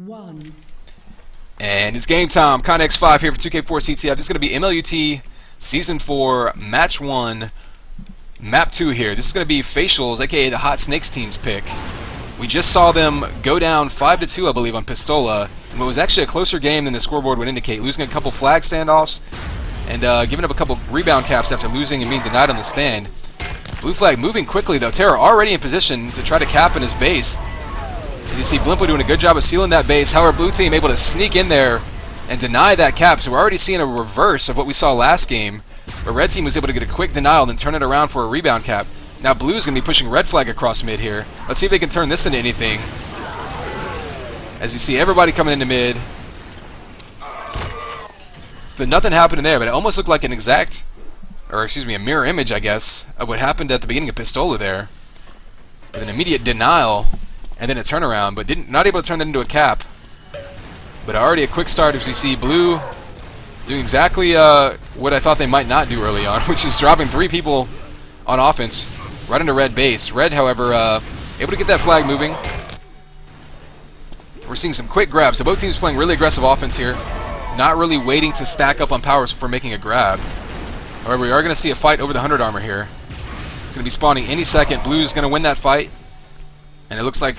1. And it's game time. ConX5 here for 2K4 CTF. This is going to be MLUT Season 4, Match 1, Map 2 here. This is going to be Facials, aka the Hot Snakes team's pick. We just saw them go down 5-2, I believe, on Pistola. And it was actually a closer game than the scoreboard would indicate, losing a couple flag standoffs and giving up a couple rebound caps after losing and being denied on the stand. Blue flag moving quickly, though. Terra already in position to try to cap in his base. As you see, Blimpo doing a good job of sealing that base. However, blue team able to sneak in there and deny that cap. So we're already seeing a reverse of what we saw last game, where red team was able to get a quick denial and then turn it around for a rebound cap. Now blue's going to be pushing red flag across mid here. Let's see if they can turn this into anything. As you see, everybody coming into mid. So nothing happened in there, but it almost looked like an exact, or excuse me, a mirror image, I guess, of what happened at the beginning of Pistola there. With an immediate denial and then a turnaround, but not able to turn that into a cap. But already a quick start, as you see blue doing exactly what I thought they might not do early on, which is dropping 3 people on offense right into red base. Red, however, able to get that flag moving. We're seeing some quick grabs. So both teams playing really aggressive offense here, not really waiting to stack up on powers for making a grab. However, we are going to see a fight over the 100 armor here. It's going to be spawning any second. Blue's going to win that fight. And it looks like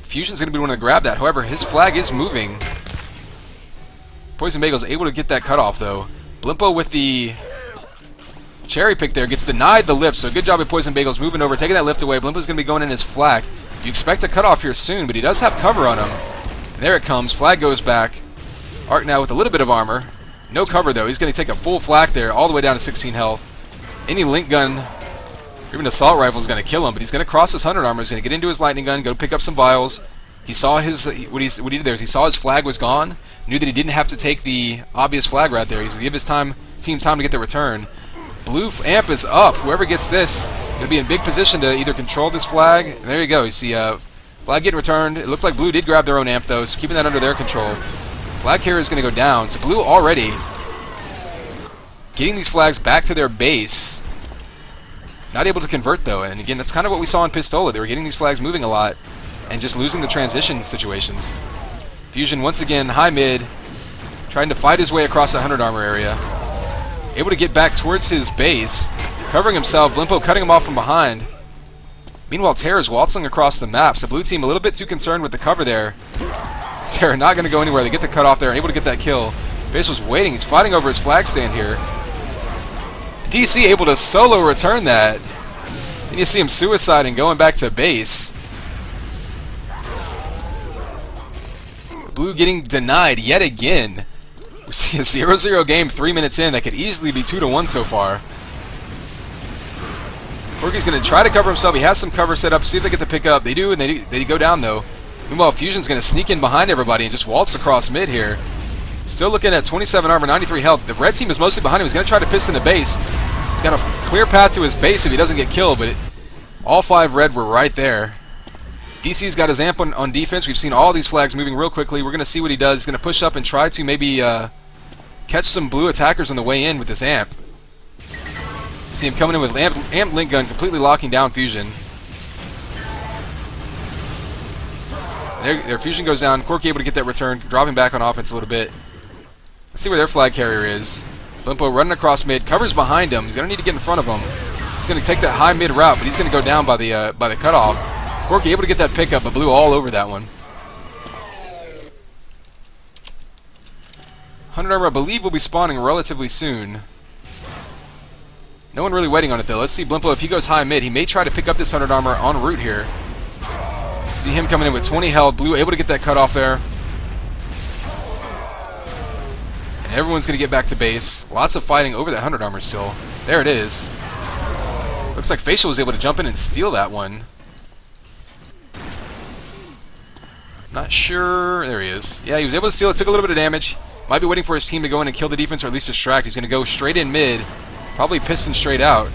Fusion's going to be the one to grab that. However, his flag is moving. Poison Bagel's able to get that cutoff, though. Blimpo with the cherry pick there gets denied the lift. So good job at Poison Bagel's moving over, taking that lift away. Blimpo's going to be going in his flak. You expect a cutoff here soon, but he does have cover on him. And there it comes. Flag goes back. Arc now with a little bit of armor. No cover, though. He's going to take a full flak there, all the way down to 16 health. Any link gun, or even assault rifle, is going to kill him, but he's going to cross his 100 armor. He's going to get into his lightning gun, go pick up some vials. He saw his what he did there is he saw his flag was gone, knew that he didn't have to take the obvious flag right there. He's going to give his team time to get the return. Blue amp is up. Whoever gets this going to be in big position to either control this flag. And there you go. You see flag getting returned. It looked like blue did grab their own amp, though, so keeping that under their control. Flag carrier is going to go down. So blue already getting these flags back to their base. Not able to convert, though. And again, that's kind of what we saw in Pistola. They were getting these flags moving a lot and just losing the transition situations. Fusion, once again, high mid, trying to fight his way across the 100 armor area. Able to get back towards his base, covering himself. Blimpo cutting him off from behind. Meanwhile, Terra's waltzing across the map. So blue team a little bit too concerned with the cover there. Terra not going to go anywhere. They get the cut off there and able to get that kill. Facial's waiting. He's fighting over his flag stand here. DC able to solo return that. And you see him suiciding, going back to base. Blue getting denied yet again. We see a 0-0 game 3 minutes in that could easily be 2-1 so far. Corky's going to try to cover himself. He has some cover set up. See if they get the pick up. They do, and they go down, though. Meanwhile, Fusion's going to sneak in behind everybody and just waltz across mid here. Still looking at 27 armor, 93 health. The red team is mostly behind him. He's going to try to piston the base. He's got a clear path to his base if he doesn't get killed, but all 5 red were right there. DC's got his amp on defense. We've seen all these flags moving real quickly. We're going to see what he does. He's going to push up and try to maybe catch some blue attackers on the way in with this amp. See him coming in with amp link gun, completely locking down Fusion. Their Fusion goes down. Corky able to get that return, dropping back on offense a little bit. Let's see where their flag carrier is. Blimpo running across mid, covers behind him. He's going to need to get in front of him. He's going to take that high mid route, but he's going to go down by the cutoff. Corky able to get that pickup, but blue all over that one. 100 armor, I believe, will be spawning relatively soon. No one really waiting on it, though. Let's see Blimpo, if he goes high mid, he may try to pick up this 100 armor en route here. See him coming in with 20 health. Blue able to get that cutoff there. And everyone's going to get back to base. Lots of fighting over that 100 armor still. There it is. Looks like Facial was able to jump in and steal that one. Not sure. There he is. Yeah, he was able to steal it. Took a little bit of damage. Might be waiting for his team to go in and kill the defense or at least distract. He's going to go straight in mid. Probably piston straight out.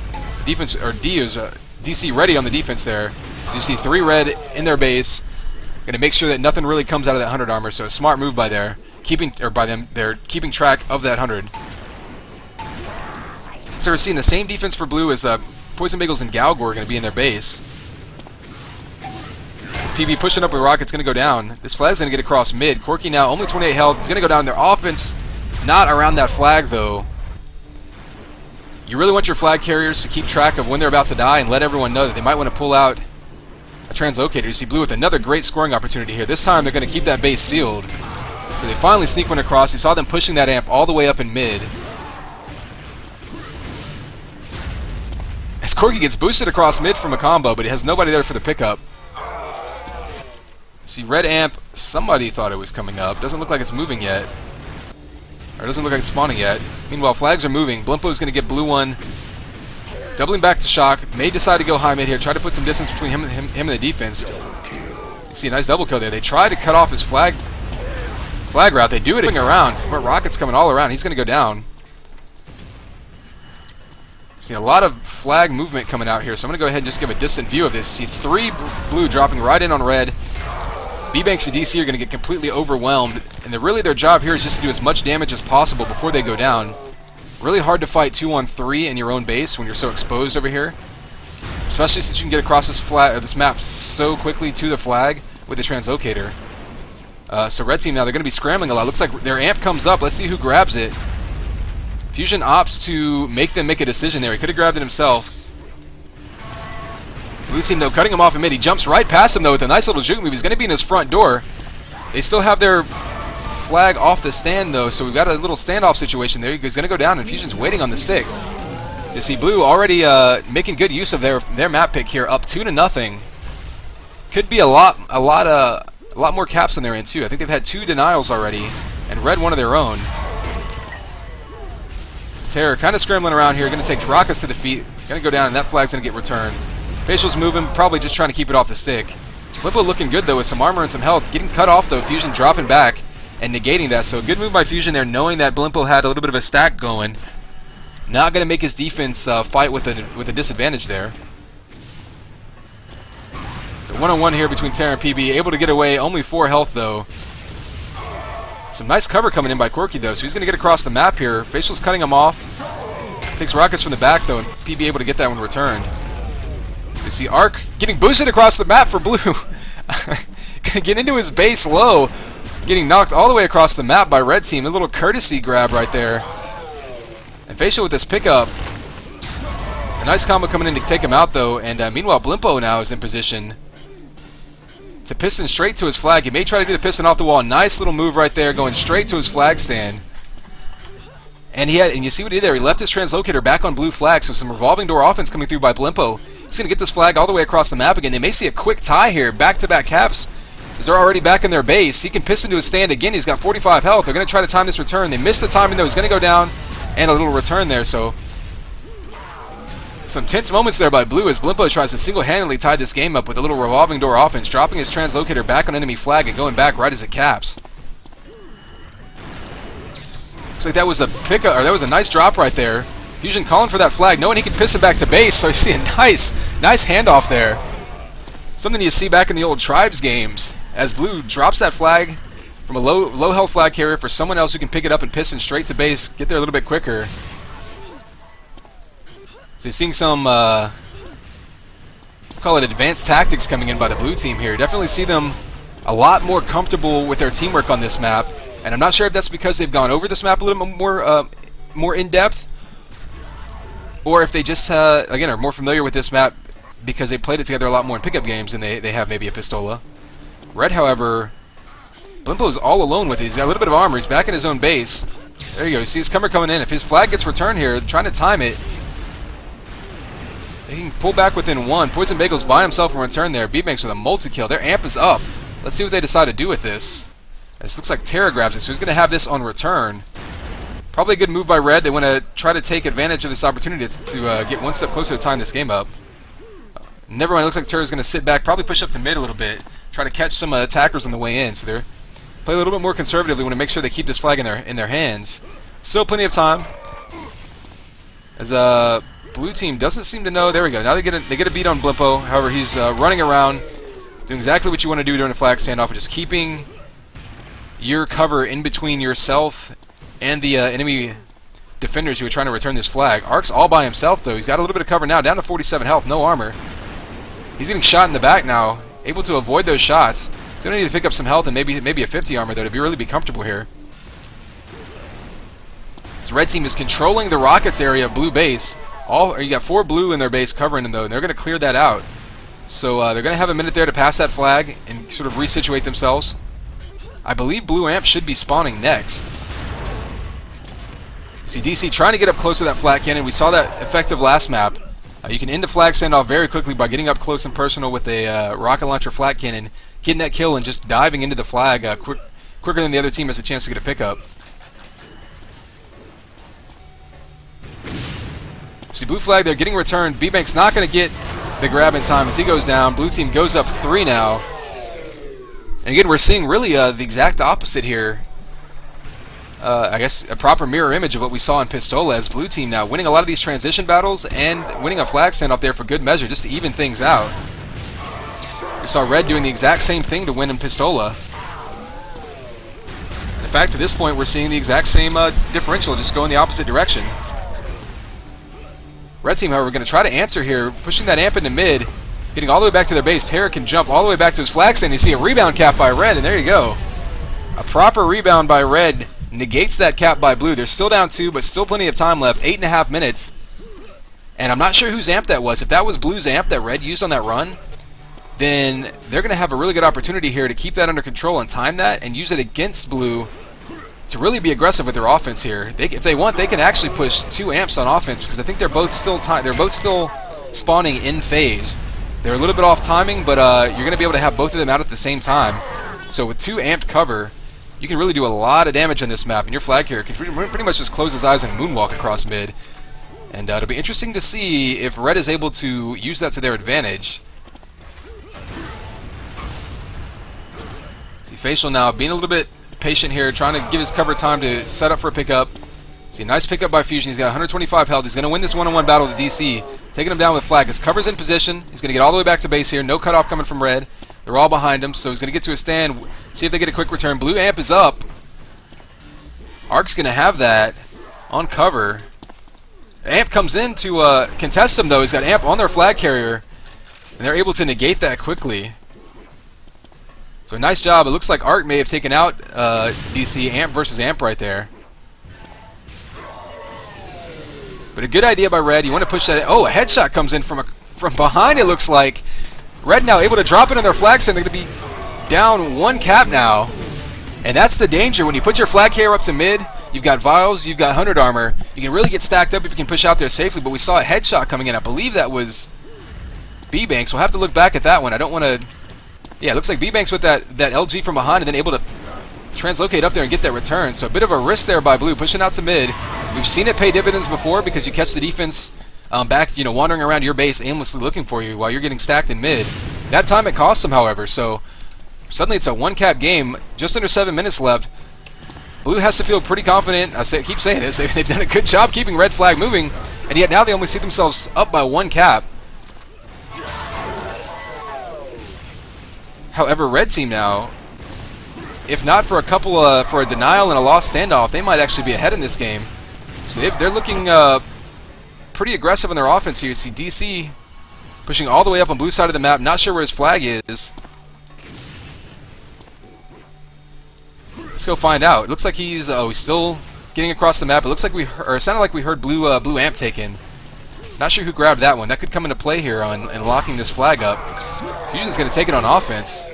Defense, or D is DC ready on the defense there. As you see 3 red in their base. Going to make sure that nothing really comes out of that 100 armor. So a smart move by them. They're keeping track of that 100. So we're seeing the same defense for blue as Poison Bagels and Galgor are going to be in their base. PB pushing up with rockets, going to go down. This flag's going to get across mid. Corky now only 28 health. He's going to go down. Their offense not around that flag though. You really want your flag carriers to keep track of when they're about to die and let everyone know that they might want to pull out a translocator. You see Blue with another great scoring opportunity here. This time they're going to keep that base sealed. So they finally sneak one across. You saw them pushing that amp all the way up in mid. As Corky gets boosted across mid from a combo, but he has nobody there for the pickup. See, red amp, somebody thought it was coming up. Doesn't look like it's moving yet. Or doesn't look like it's spawning yet. Meanwhile, flags are moving. Blimpo's going to get blue one. Doubling back to shock. May decide to go high mid here. Try to put some distance between him and the defense. You see a nice double kill there. They try to cut off his flag route. They do it around. Rockets coming all around. He's going to go down. See a lot of flag movement coming out here, so I'm going to go ahead and just give a distant view of this. See 3 blue dropping right in on red. B-Banks and DC are going to get completely overwhelmed, and really their job here is just to do as much damage as possible before they go down. Really hard to fight 2-on-3 in your own base when you're so exposed over here, especially since you can get across this map so quickly to the flag with the translocator. So red team now, they're going to be scrambling a lot. Looks like their amp comes up. Let's see who grabs it. Fusion opts to make them make a decision there. He could have grabbed it himself. Blue team, though, cutting him off in mid. He jumps right past him, though, with a nice little juke move. He's going to be in his front door. They still have their flag off the stand, though, so we've got a little standoff situation there. He's going to go down, and Fusion's waiting on the stick. You see Blue already making good use of their map pick here, up 2-0. Could be a lot more caps on their end, too. I think they've had 2 denials already, and red one of their own. Terror kind of scrambling around here, going to take rockets to the feet, going to go down, and that flag's going to get returned. Facial's moving, probably just trying to keep it off the stick. Blimpo looking good though with some armor and some health. Getting cut off though, Fusion dropping back and negating that. So good move by Fusion there, knowing that Blimpo had a little bit of a stack going. Not going to make his defense fight with a disadvantage there. So 1-on-1 here between Terra and PB. Able to get away, only 4 health though. Some nice cover coming in by Corky though, so he's going to get across the map here. Facial's cutting him off. Takes rockets from the back though, and PB able to get that one returned. So you see Arc getting boosted across the map for Blue. Get into his base low. Getting knocked all the way across the map by red team. A little courtesy grab right there. And Facial with this pickup. A nice combo coming in to take him out though. And meanwhile Blimpo now is in position to piston straight to his flag. He may try to do the piston off the wall. Nice little move right there, going straight to his flag stand. And you see what he did there. He left his translocator back on blue flag. So some revolving door offense coming through by Blimpo. He's going to get this flag all the way across the map again. They may see a quick tie here. Back-to-back caps as they're already back in their base. He can piston to his stand again. He's got 45 health. They're going to try to time this return. They missed the timing though. He's going to go down and a little return there. So some tense moments there by Blue as Blimpo tries to single-handedly tie this game up with a little revolving door offense, dropping his translocator back on enemy flag and going back right as it caps. Looks like that was a pickup, or that was a nice drop right there. Fusion calling for that flag, knowing he can piston back to base, so you see a nice handoff there. Something you see back in the old Tribes games, as Blue drops that flag from a low health flag carrier for someone else who can pick it up and piston straight to base, get there a little bit quicker. So you're seeing some, call it advanced tactics coming in by the Blue team here. Definitely see them a lot more comfortable with their teamwork on this map, and I'm not sure if that's because they've gone over this map a little bit more in depth, or if they just, again, are more familiar with this map because they played it together a lot more in pickup games than they have maybe a Pistola. Red, however, Blimpo's all alone with it. He's got a little bit of armor. He's back in his own base. There you go. You see his cover coming in. If his flag gets returned here, they're trying to time it. They can pull back within 1. Poison Bagel's by himself in return there. B-Banks with a multi-kill. Their amp is up. Let's see what they decide to do with this. This looks like Terra grabs it, so he's going to have this on return. Probably a good move by Red. They want to try to take advantage of this opportunity to get one step closer to tying this game up. Never mind, it looks like Terra's going to sit back, probably push up to mid a little bit, try to catch some attackers on the way in. So they're play a little bit more conservatively, want to make sure they keep this flag in their hands. Still plenty of time. As Blue team doesn't seem to know. There we go. Now they get a beat on Blimpo. However, he's running around, doing exactly what you want to do during a flag standoff, just keeping your cover in between yourself and the enemy defenders who are trying to return this flag. Ark's all by himself, though. He's got a little bit of cover now, down to 47 health, no armor. He's getting shot in the back now. able to avoid those shots. He's going to need to pick up some health and maybe a 50 armor, though, to really be comfortable here. This red team is controlling the rockets area of blue base. You got 4 blue in their base covering them, though, and they're going to clear that out. So they're going to have a minute there to pass that flag and sort of resituate themselves. I believe blue amp should be spawning next. See DC trying to get up close to that flat cannon. We saw that effective last map. You can end the flag standoff very quickly by getting up close and personal with a rocket launcher flat cannon, getting that kill and just diving into the flag quicker than the other team has a chance to get a pickup. See, blue flag, they're getting returned. B-Bank's not going to get the grab in time as he goes down. Blue team goes up 3 now. And again, we're seeing really the exact opposite here. I guess a proper mirror image of what we saw in Pistola as blue team now winning a lot of these transition battles and winning a flag standoff there for good measure just to even things out. We saw red doing the exact same thing to win in Pistola. And in fact, to this point, we're seeing the exact same differential just go in the opposite direction. Red team, however, going to try to answer here, pushing that amp into mid, getting all the way back to their base. Terra can jump all the way back to his flag stand. You see a rebound cap by red, and there you go. A proper rebound by red negates that cap by blue. They're still down 2, but still plenty of time left. 8.5 minutes. And I'm not sure whose amp that was. If that was blue's amp that red used on that run, then they're going to have a really good opportunity here to keep that under control and time that and use it against blue to really be aggressive with their offense here. If they want, they can actually push 2 amps on offense because I think they're both still spawning in phase. They're a little bit off timing, but you're going to be able to have both of them out at the same time. So with 2 amped cover, you can really do a lot of damage on this map, and your flag carrier can pretty much just close his eyes and moonwalk across mid. And it'll be interesting to see if red is able to use that to their advantage. See Facial now being a little bit patient here, trying to give his cover time to set up for a pickup. See, nice pickup by Fusion. He's got 125 health. He's going to win this one-on-one battle with DC, taking him down with flag. His cover's in position. He's going to get all the way back to base here. No cutoff coming from red. They're all behind him, so he's going to get to a stand, see if they get a quick return. Blue amp is up. Ark's going to have that on cover. Amp comes in to contest him, though. He's got amp on their flag carrier, and they're able to negate that quickly. So nice job. It looks like Ark may have taken out DC. Amp versus amp right there. But a good idea by red. You want to push that. Oh, a headshot comes in from behind, it looks like. Red now able to drop it in their flag stand. They're going to be down 1 cap now. And that's the danger. When you put your flag carrier up to mid, you've got vials, you've got 100 armor. You can really get stacked up if you can push out there safely. But we saw a headshot coming in. I believe that was B-Banks. We'll have to look back at that one. I don't want to... Yeah, it looks like B-Banks with that LG from behind and then able to translocate up there and get that return. So a bit of a risk there by blue, pushing out to mid. We've seen it pay dividends before because you catch the defense back, wandering around your base aimlessly looking for you while you're getting stacked in mid. That time it cost them, however, so suddenly it's a 1-cap game, just under 7 minutes left. Blue has to feel pretty confident. Keep saying this, they've done a good job keeping red flag moving, and yet now they only see themselves up by 1 cap. However, red team now, if not for for a denial and a lost standoff, they might actually be ahead in this game. So they're looking pretty aggressive on their offense here. You see DC pushing all the way up on blue side of the map. Not sure where his flag is. Let's go find out. It looks like he's still getting across the map. It looks like it sounded like we heard blue amp taken. Not sure who grabbed that one. That could come into play here on locking this flag up. Fusion's going to take it on offense.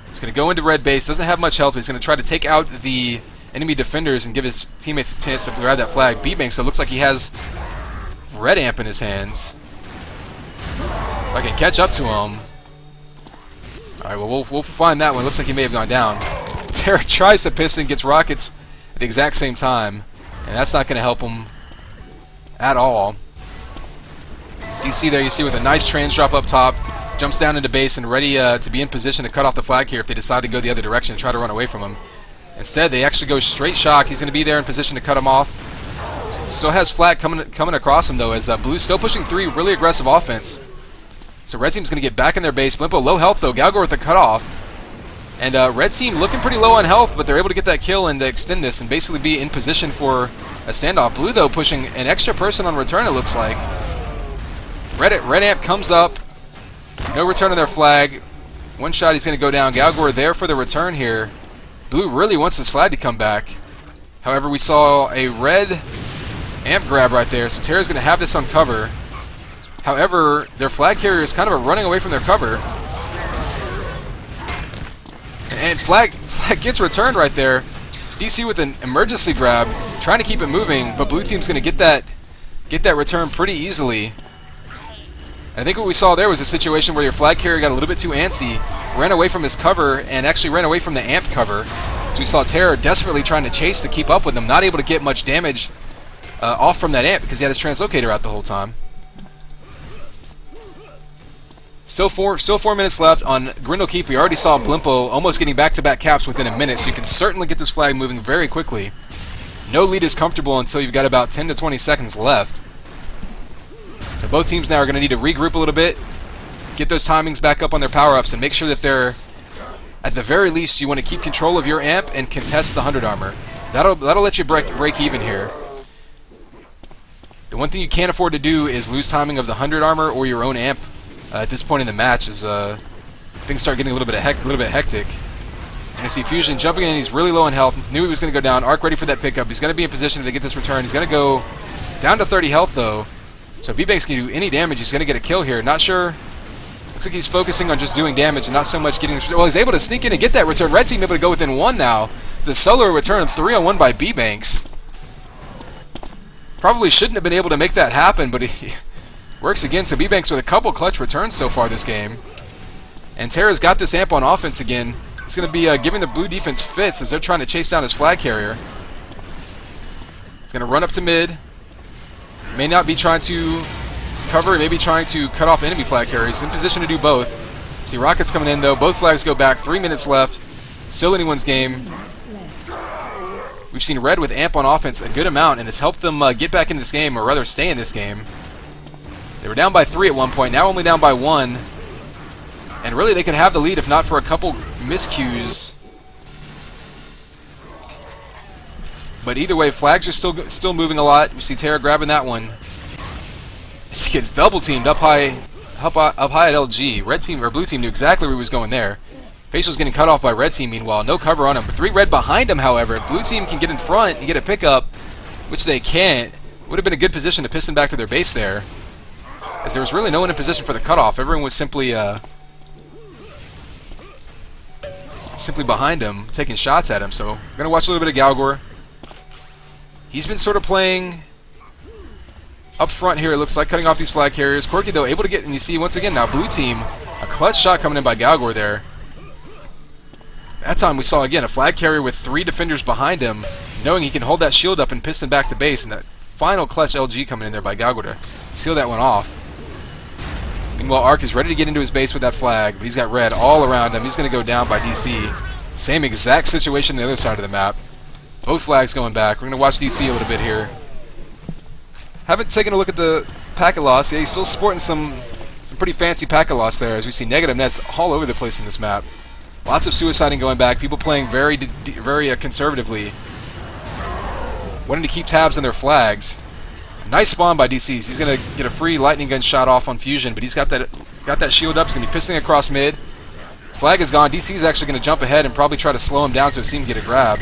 He's going to go into red base. Doesn't have much health, but he's going to try to take out the enemy defenders and give his teammates a chance to grab that flag. B-Bank, so it looks like he has red amp in his hands. If I can catch up to him. Alright, well, we'll find that one. Looks like he may have gone down. Terra tries to piston, gets rockets at the exact same time. And that's not going to help him at all. DC there, you see with a nice trans drop up top. Jumps down into base and ready to be in position to cut off the flag here if they decide to go the other direction and try to run away from him. Instead, they actually go straight shock. He's going to be there in position to cut him off. Still has flag coming across him, though, as Blue's still pushing 3, really aggressive offense. So red team's going to get back in their base. Blimpo low health, though. Galgor with a cutoff. And red team looking pretty low on health, but they're able to get that kill and extend this and basically be in position for a standoff. Blue, though, pushing an extra person on return, it looks like. Red amp comes up. No return on their flag. One shot, he's going to go down. Galgor there for the return here. Blue really wants his flag to come back. However, we saw a red amp grab right there, so Terra's going to have this on cover. However, their flag carrier is kind of running away from their cover. And flag gets returned right there. DC with an emergency grab, trying to keep it moving, but blue team's going to get that return pretty easily. I think what we saw there was a situation where your flag carrier got a little bit too antsy, ran away from his cover, and actually ran away from the amp cover. So we saw Terra desperately trying to chase to keep up with them, not able to get much damage off from that amp because he had his translocator out the whole time. Still 4 minutes left on Grendelkeep. We already saw Blimpo almost getting back-to-back caps within a minute, so you can certainly get this flag moving very quickly. No lead is comfortable until you've got about 10 to 20 seconds left. So both teams now are going to need to regroup a little bit, get those timings back up on their power-ups, and make sure that they're, at the very least, you want to keep control of your amp and contest the 100 armor. That'll let you break even here. The one thing you can't afford to do is lose timing of the 100 armor or your own amp at this point in the match, as things start getting a little bit hectic. You're going to see Fusion jumping in. He's really low on health. Knew he was going to go down. Arc ready for that pickup. He's going to be in position to get this return. He's going to go down to 30 health, though. So if V-Banks can do any damage, he's going to get a kill here. Not sure. Looks like he's focusing on just doing damage and not so much getting this. Well, he's able to sneak in and get that return. Red team able to go within 1 now. The solo return 3-on-1 by B-Banks. Probably shouldn't have been able to make that happen, but he works again. So B-Banks with a couple clutch returns so far this game. And Terra's got this amp on offense again. He's going to be giving the blue defense fits as they're trying to chase down his flag carrier. He's going to run up to mid. May not be trying to cover, maybe trying to cut off enemy flag carriers. In position to do both. See Rockets coming in though. Both flags go back. 3 minutes left. Still anyone's game. We've seen red with amp on offense a good amount, and it's helped them get back into this game, or rather stay in this game. They were down by 3 at one point, now only down by 1. And really they could have the lead if not for a couple miscues. But either way, flags are still moving a lot. We see Terra grabbing that one. She gets double teamed up high at LG. Red team or blue team knew exactly where he was going there. Facial's getting cut off by red team. Meanwhile, no cover on him. 3 red behind him. However, if blue team can get in front and get a pickup, which they can't, would have been a good position to piss them back to their base there, as there was really no one in position for the cutoff. Everyone was simply behind him, taking shots at him. So we're gonna watch a little bit of Galgor. He's been sort of playing up front here, it looks like, cutting off these flag carriers. Corky, though, able to get, and you see, once again, now blue team, a clutch shot coming in by Galgor there. That time we saw, again, a flag carrier with 3 defenders behind him, knowing he can hold that shield up and piston back to base, and that final clutch LG coming in there by Galgor to seal that one off. Meanwhile, Arc is ready to get into his base with that flag, but he's got red all around him. He's going to go down by DC. Same exact situation on the other side of the map. Both flags going back. We're going to watch DC a little bit here. Haven't taken a look at the packet loss. Yeah, he's still sporting some pretty fancy packet loss there, as we see negative nets all over the place in this map. Lots of suiciding going back. People playing very conservatively, wanting to keep tabs on their flags. Nice spawn by DC's. He's going to get a free lightning gun shot off on Fusion, but he's got that shield up. He's going to be pistoling across mid. Flag is gone. DC's actually going to jump ahead and probably try to slow him down so he can get a grab.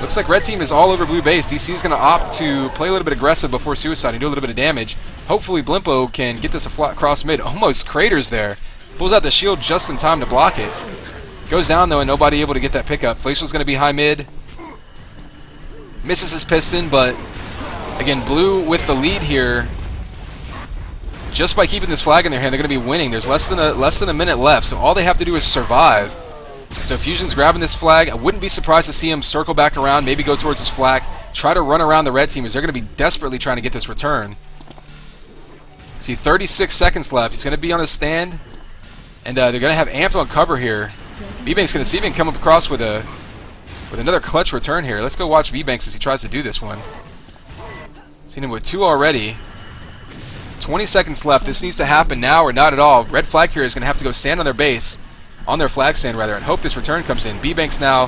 Looks like red team is all over blue base. DC is going to opt to play a little bit aggressive before suicide and do a little bit of damage. Hopefully Blimpo can get this across mid. Almost craters there. Pulls out the shield just in time to block it. Goes down though, and nobody able to get that pickup. Facial's going to be high mid. Misses his piston, but again, blue with the lead here. Just by keeping this flag in their hand, they're going to be winning. There's less than a minute left, so all they have to do is survive. So Fusion's grabbing this flag. I wouldn't be surprised to see him circle back around, maybe go towards his flag, try to run around the red team, as they're going to be desperately trying to get this return. See, 36 seconds left. He's going to be on his stand, and they're going to have amp on cover here. V-Bank's going to see if he can come across with another clutch return here. Let's go watch V-Banks as he tries to do this one. Seen him with 2 already. 20 seconds left. This needs to happen now or not at all. Red flag carrier is going to have to go stand on their base, on their flag stand rather, and hope this return comes in. B-Banks now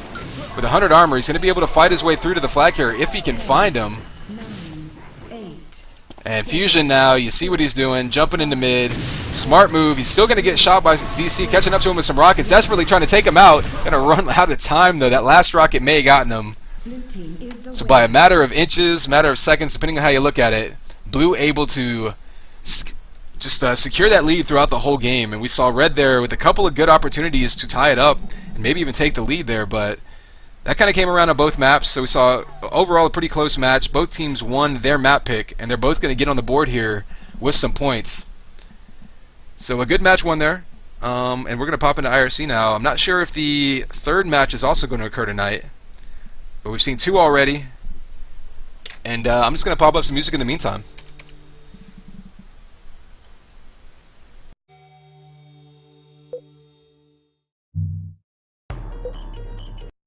with 100 armor. He's going to be able to fight his way through to the flag carrier if he can find him. And Fusion now, you see what he's doing, jumping into mid. Smart move. He's still going to get shot by DC, catching up to him with some rockets, desperately trying to take him out. Going to run out of time, though. That last rocket may have gotten him. So by a matter of inches, matter of seconds, depending on how you look at it, Blue able to just secure that lead throughout the whole game. And we saw Red there with a couple of good opportunities to tie it up and maybe even take the lead there, but that kind of came around on both maps. So we saw overall a pretty close match. Both teams won their map pick, and they're both going to get on the board here with some points. So a good match won there, and we're going to pop into IRC now. I'm not sure if the third match is also going to occur tonight, but we've seen two already, and I'm just going to pop up some music in the meantime.